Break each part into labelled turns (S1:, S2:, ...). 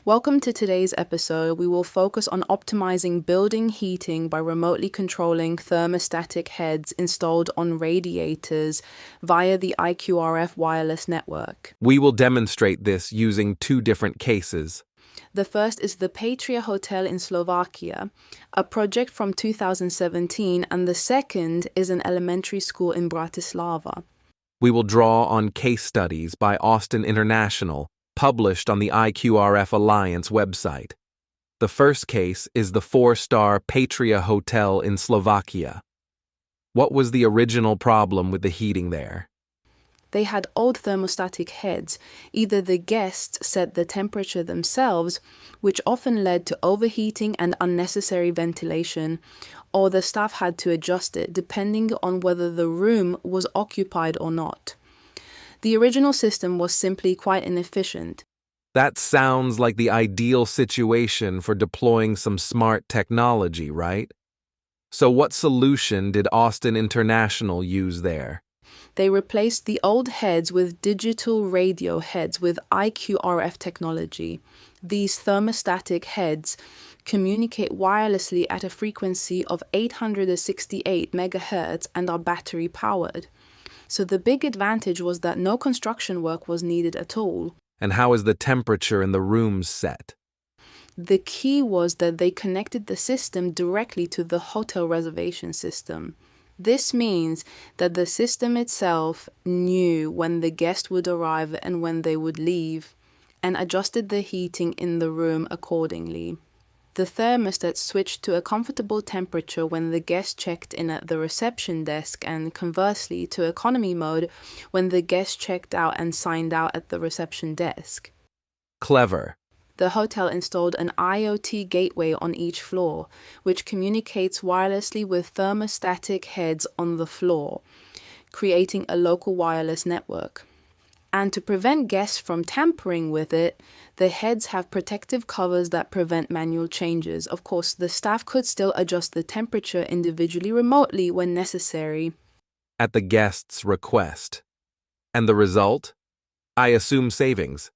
S1: Welcome to today's episode. We will focus on optimizing building heating by remotely controlling thermostatic heads installed on radiators via the IQRF wireless network.
S2: We will demonstrate this using two different cases.
S1: The first is the Patria Hotel in Slovakia, a project from 2017, and the second is an elementary school in Bratislava.
S2: We will draw on case studies by Austyn International, published on the IQRF Alliance website. The first case is the 4-star Patria Hotel in Slovakia. What was the original problem with the heating there?
S1: They had old thermostatic heads. Either the guests set the temperature themselves, which often led to overheating and unnecessary ventilation, or the staff had to adjust it depending on whether the room was occupied or not. The original system was simply quite inefficient.
S2: That sounds like the ideal situation for deploying some smart technology, right? So what solution did Austyn International use there?
S1: They replaced the old heads with digital radio heads with IQRF technology. These thermostatic heads communicate wirelessly at a frequency of 868 MHz and are battery powered. So the big advantage was that no construction work was needed at all.
S2: And how is the temperature in the rooms set?
S1: The key was that they connected the system directly to the hotel reservation system. This means that the system itself knew when the guest would arrive and when they would leave, and adjusted the heating in the room accordingly. The thermostat switched to a comfortable temperature when the guest checked in at the reception desk, and conversely to economy mode when the guest checked out and signed out at the reception desk.
S2: Clever.
S1: The hotel installed an IoT gateway on each floor, which communicates wirelessly with thermostatic heads on the floor, creating a local wireless network. And to prevent guests from tampering with it, the heads have protective covers that prevent manual changes. Of course, the staff could still adjust the temperature individually remotely when necessary.
S2: At the guest's request. And the result? I assume savings.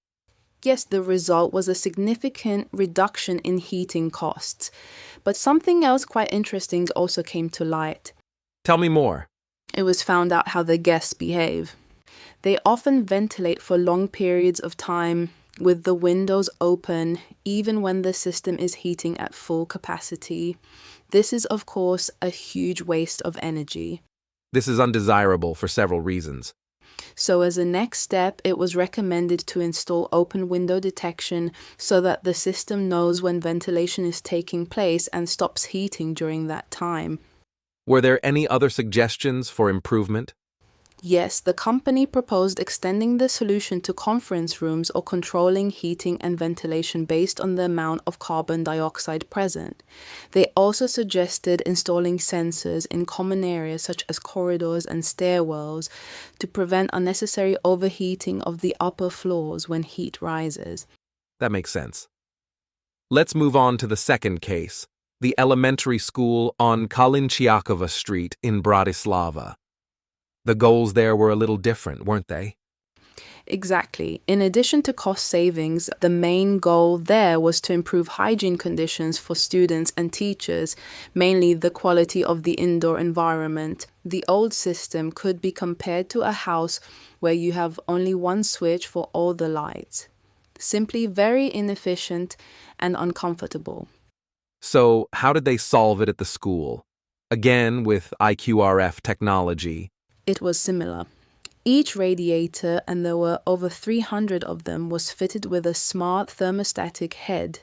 S1: Yes, the result was a significant reduction in heating costs. But something else quite interesting also came to light.
S2: Tell me more.
S1: It was found out how the guests behave. They often ventilate for long periods of time with the windows open, even when the system is heating at full capacity. This is, of course, a huge waste of energy.
S2: This is undesirable for several reasons.
S1: So as a next step, it was recommended to install open window detection so that the system knows when ventilation is taking place and stops heating during that time.
S2: Were there any other suggestions for improvement?
S1: Yes, the company proposed extending the solution to conference rooms or controlling heating and ventilation based on the amount of carbon dioxide present. They also suggested installing sensors in common areas such as corridors and stairwells to prevent unnecessary overheating of the upper floors when heat rises.
S2: That makes sense. Let's move on to the second case, the elementary school on Kalinciakova Street in Bratislava. The goals there were a little different, weren't they?
S1: Exactly. In addition to cost savings, the main goal there was to improve hygiene conditions for students and teachers, mainly the quality of the indoor environment. The old system could be compared to a house where you have only one switch for all the lights. Simply very inefficient and uncomfortable.
S2: So, how did they solve it at the school? Again, with IQRF technology.
S1: It was similar. Each radiator, and there were over 300 of them, was fitted with a smart thermostatic head,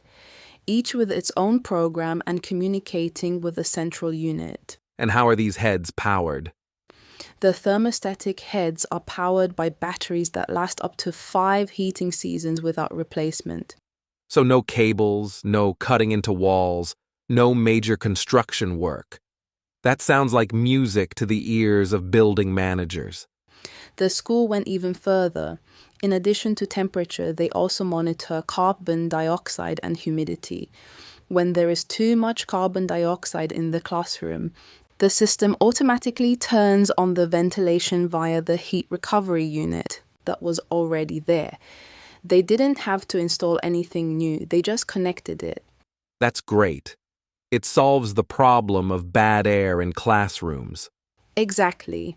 S1: each with its own program and communicating with a central unit.
S2: And how are these heads powered?
S1: The thermostatic heads are powered by batteries that last up to 5 heating seasons without replacement.
S2: So no cables, no cutting into walls, no major construction work. That sounds like music to the ears of building managers.
S1: The school went even further. In addition to temperature, they also monitor carbon dioxide and humidity. When there is too much carbon dioxide in the classroom, the system automatically turns on the ventilation via the heat recovery unit that was already there. They didn't have to install anything new, they just connected it.
S2: That's great. It solves the problem of bad air in classrooms.
S1: Exactly.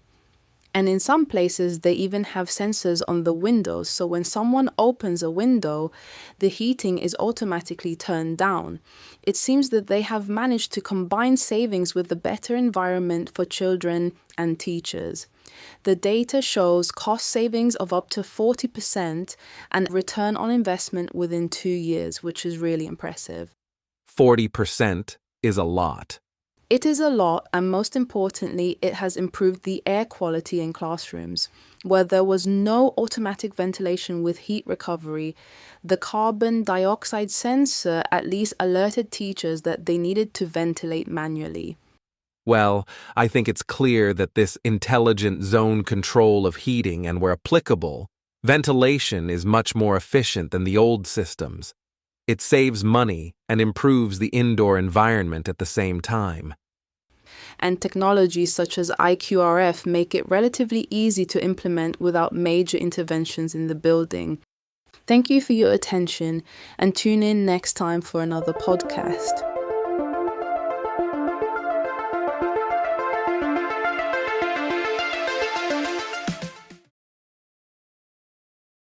S1: And in some places, they even have sensors on the windows, so when someone opens a window, the heating is automatically turned down. It seems that they have managed to combine savings with a better environment for children and teachers. The data shows cost savings of up to 40% and return on investment within 2 years, which is really impressive.
S2: 40% is a lot.
S1: It is a lot, and most importantly, it has improved the air quality in classrooms. Where there was no automatic ventilation with heat recovery, the carbon dioxide sensor at least alerted teachers that they needed to ventilate manually.
S2: Well, I think it's clear that this intelligent zone control of heating and where applicable, ventilation is much more efficient than the old systems. It saves money and improves the indoor environment at the same time.
S1: And technologies such as IQRF make it relatively easy to implement without major interventions in the building. Thank you for your attention, and tune in next time for another podcast.